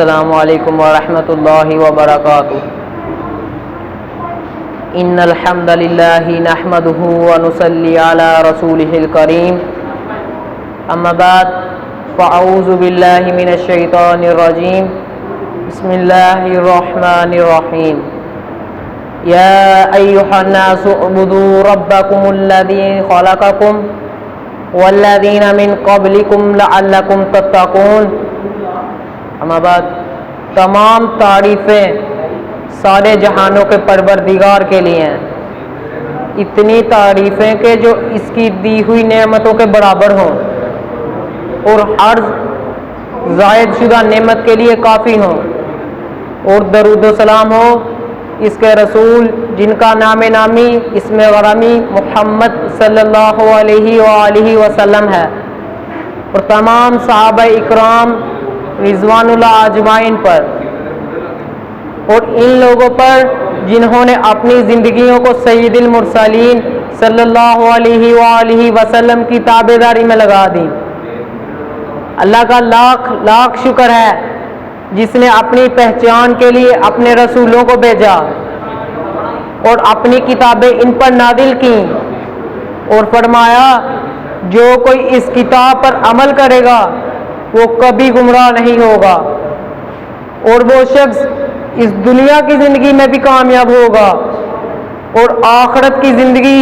السلام علیکم ورحمۃ اللہ وبرکاتہ۔ ان الحمد للہ نحمده ونصلی علی رسولہ الکریم، اما بعد فاعوذ باللہ من الشیطان الرجیم، بسم اللہ الرحمن الرحیم۔ یا ایھا الناس اعبدوا ربکم الذی خلقکم والذین من قبلکم لعلکم تتقون۔ اما بعد تمام تعریفیں سارے جہانوں کے پروردگار کے لیے ہیں، اتنی تعریفیں کہ جو اس کی دی ہوئی نعمتوں کے برابر ہوں اور ہر زائد شدہ نعمت کے لیے کافی ہوں، اور درود و سلام ہو اس کے رسول جن کا نام نامی اسم غرامی محمد صلی اللہ علیہ وآلہ وسلم ہے، اور تمام صحابہ اکرام رضوان اللہ اجمعین پر، اور ان لوگوں پر جنہوں نے اپنی زندگیوں کو سید المرسلین صلی اللہ علیہ وآلہ وسلم کی تابعداری میں لگا دی۔ اللہ کا لاکھ لاکھ شکر ہے جس نے اپنی پہچان کے لیے اپنے رسولوں کو بھیجا اور اپنی کتابیں ان پر نازل کیں، اور فرمایا جو کوئی اس کتاب پر عمل کرے گا وہ کبھی گمراہ نہیں ہوگا، اور وہ شخص اس دنیا کی زندگی میں بھی کامیاب ہوگا، اور آخرت کی زندگی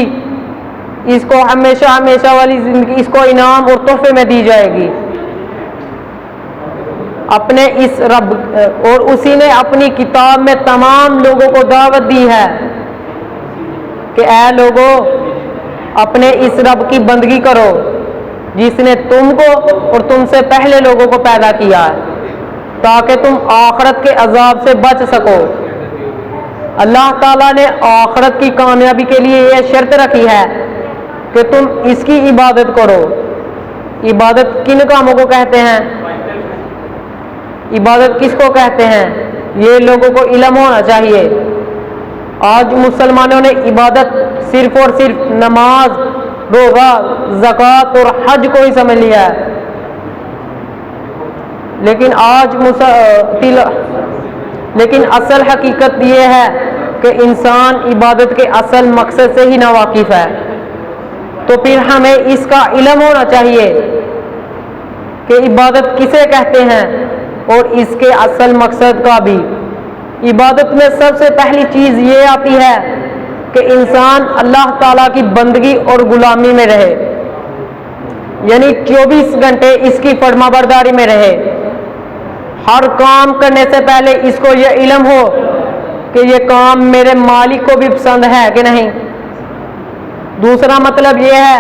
اس کو ہمیشہ ہمیشہ والی زندگی اس کو انعام اور تحفے میں دی جائے گی۔ اپنے اس رب اور اسی نے اپنی کتاب میں تمام لوگوں کو دعوت دی ہے کہ اے لوگو اپنے اس رب کی بندگی کرو جس نے تم کو اور تم سے پہلے لوگوں کو پیدا کیا ہے تاکہ تم آخرت کے عذاب سے بچ سکو۔ اللہ تعالیٰ نے آخرت کی کامیابی کے لیے یہ شرط رکھی ہے کہ تم اس کی عبادت کرو۔ عبادت کن کاموں کو کہتے ہیں؟ عبادت کس کو کہتے ہیں؟ یہ لوگوں کو علم ہونا چاہیے۔ آج مسلمانوں نے عبادت صرف اور صرف نماز، روزہ، زکوٰۃ اور حج کو ہی سمجھ لیا ہے، لیکن اصل حقیقت یہ ہے کہ انسان عبادت کے اصل مقصد سے ہی ناواقف ہے۔ تو پھر ہمیں اس کا علم ہونا چاہیے کہ عبادت کسے کہتے ہیں اور اس کے اصل مقصد کا بھی۔ عبادت میں سب سے پہلی چیز یہ آتی ہے کہ انسان اللہ تعالیٰ کی بندگی اور غلامی میں رہے، یعنی 24 گھنٹے اس کی فرما برداری میں رہے۔ ہر کام کرنے سے پہلے اس کو یہ علم ہو کہ یہ کام میرے مالک کو بھی پسند ہے کہ نہیں۔ دوسرا مطلب یہ ہے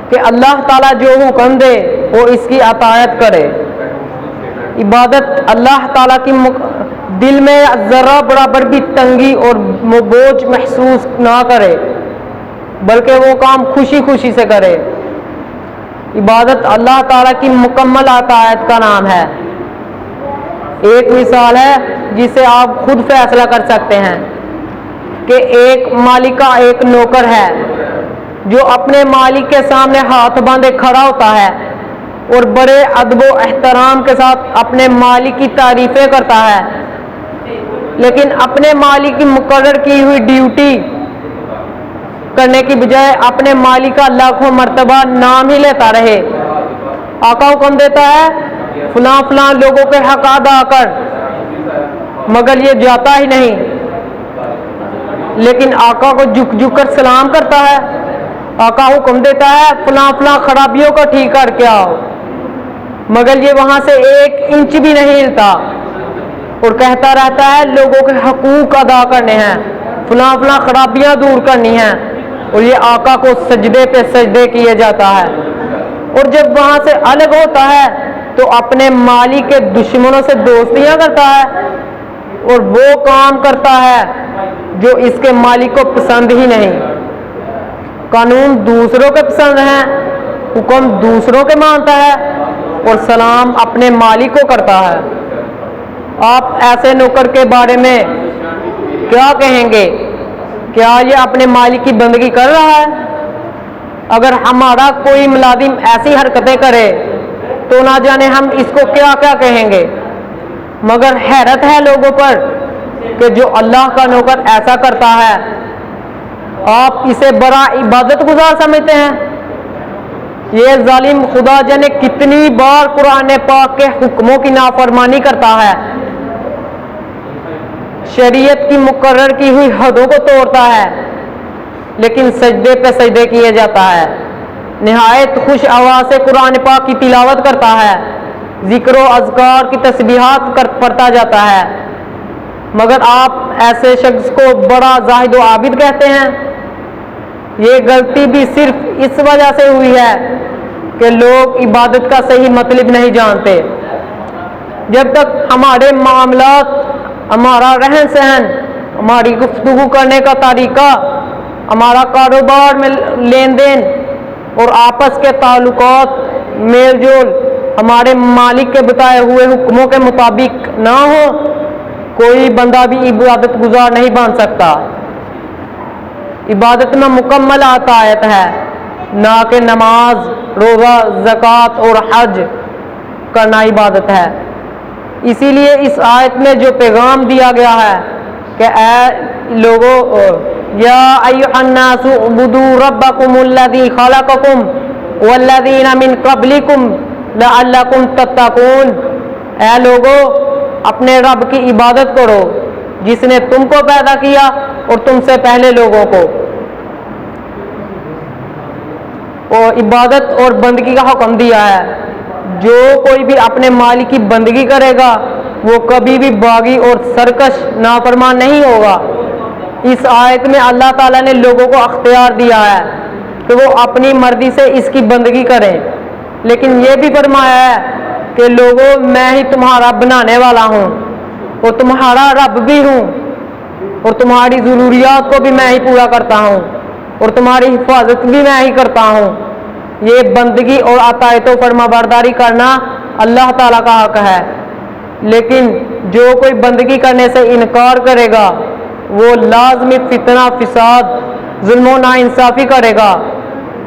کہ اللہ تعالیٰ جو حکم دے وہ اس کی اطاعت کرے۔ عبادت اللہ تعالیٰ کی دل میں ذرہ برابر بھی تنگی اور بوجھ محسوس نہ کرے، بلکہ وہ کام خوشی خوشی سے کرے۔ عبادت اللہ تعالیٰ کی مکمل اطاعت کا نام ہے۔ ایک مثال ہے جسے آپ خود فیصلہ کر سکتے ہیں کہ ایک مالک کا ایک نوکر ہے جو اپنے مالک کے سامنے ہاتھ باندھے کھڑا ہوتا ہے اور بڑے ادب و احترام کے ساتھ اپنے مالک کی تعریفیں کرتا ہے، لیکن اپنے مالک کی مقرر کی ہوئی ڈیوٹی کرنے کی بجائے اپنے مالک کا لاکھوں مرتبہ نام ہی لیتا رہے۔ آقا حکم دیتا ہے فلاں فلاں لوگوں کے حق ادا کر، مگر یہ جاتا ہی نہیں، لیکن آقا کو جھک جھک کر سلام کرتا ہے۔ آقا حکم دیتا ہے فلاں فلاں خرابیوں کو ٹھیک کر کے آؤ، مگر یہ وہاں سے 1 انچ بھی نہیں ہلتا اور کہتا رہتا ہے لوگوں کے حقوق ادا کرنے ہیں، فلاں فلاں خرابیاں دور کرنی ہیں، اور یہ آقا کو سجدے پہ سجدے کیے جاتا ہے۔ اور جب وہاں سے الگ ہوتا ہے تو اپنے مالک کے دشمنوں سے دوستیاں کرتا ہے اور وہ کام کرتا ہے جو اس کے مالک کو پسند ہی نہیں۔ قانون دوسروں کے پسند ہیں، حکم دوسروں کے مانتا ہے اور سلام اپنے مالک کو کرتا ہے۔ آپ ایسے نوکر کے بارے میں کیا کہیں گے؟ کیا یہ اپنے مالک کی بندگی کر رہا ہے؟ اگر ہمارا کوئی ملازم ایسی حرکتیں کرے تو نہ جانے ہم اس کو کیا کیا کہیں گے۔ مگر حیرت ہے لوگوں پر کہ جو اللہ کا نوکر ایسا کرتا ہے آپ اسے بڑا عبادت گزار سمجھتے ہیں۔ یہ ظالم خدا جانے کتنی بار قرآن پاک کے حکموں کی نافرمانی کرتا ہے، شریعت کی مقرر کی ہوئی حدوں کو توڑتا ہے، لیکن سجدے پہ سجدے کیے جاتا ہے، نہایت خوش آواز سے قرآن پاک کی تلاوت کرتا ہے، ذکر و اذکار کی تسبیحات پڑھتا جاتا ہے، مگر آپ ایسے شخص کو بڑا زاہد و عابد کہتے ہیں۔ یہ غلطی بھی صرف اس وجہ سے ہوئی ہے کہ لوگ عبادت کا صحیح مطلب نہیں جانتے۔ جب تک ہمارے معاملات، ہمارا رہن سہن، ہماری گفتگو کرنے کا طریقہ، ہمارا کاروبار میں لین دین اور آپس کے تعلقات میل جول ہمارے مالک کے بتائے ہوئے حکموں کے مطابق نہ ہو، کوئی بندہ بھی عبادت گزار نہیں بن سکتا۔ عبادت میں مکمل اطاعت ہے، نہ کہ نماز، روزہ، زکوٰۃ اور حج کرنا عبادت ہے۔ اسی لیے اس آیت میں جو پیغام دیا گیا ہے کہ اے لوگو، یا ایھا الناس اعبدوا ربکم الذی خلقکم والذین من قبلکم لعلکم تتقون، اے لوگو اپنے رب کی عبادت کرو جس نے تم کو پیدا کیا اور تم سے پہلے لوگوں کو۔ اور عبادت اور بندگی کا حکم دیا ہے، جو کوئی بھی اپنے مالک کی بندگی کرے گا وہ کبھی بھی باغی اور سرکش نافرمان نہیں ہوگا۔ اس آیت میں اللہ تعالیٰ نے لوگوں کو اختیار دیا ہے کہ وہ اپنی مرضی سے اس کی بندگی کریں، لیکن یہ بھی فرمایا ہے کہ لوگوں میں ہی تمہارا بنانے والا ہوں اور تمہارا رب بھی ہوں، اور تمہاری ضروریات کو بھی میں ہی پورا کرتا ہوں اور تمہاری حفاظت بھی میں ہی کرتا ہوں۔ یہ بندگی اور اطاعت و فرما برداری کرنا اللہ تعالیٰ کا حق ہے، لیکن جو کوئی بندگی کرنے سے انکار کرے گا وہ لازمی فتنہ فساد، ظلم و ناانصافی کرے گا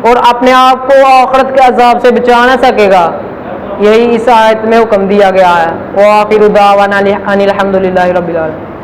اور اپنے آپ کو آخرت کے عذاب سے بچا نہ سکے گا۔ یہی اس آیت میں حکم دیا گیا ہے۔ وآخر دعوانا ان الحمد للہ رب العالمین۔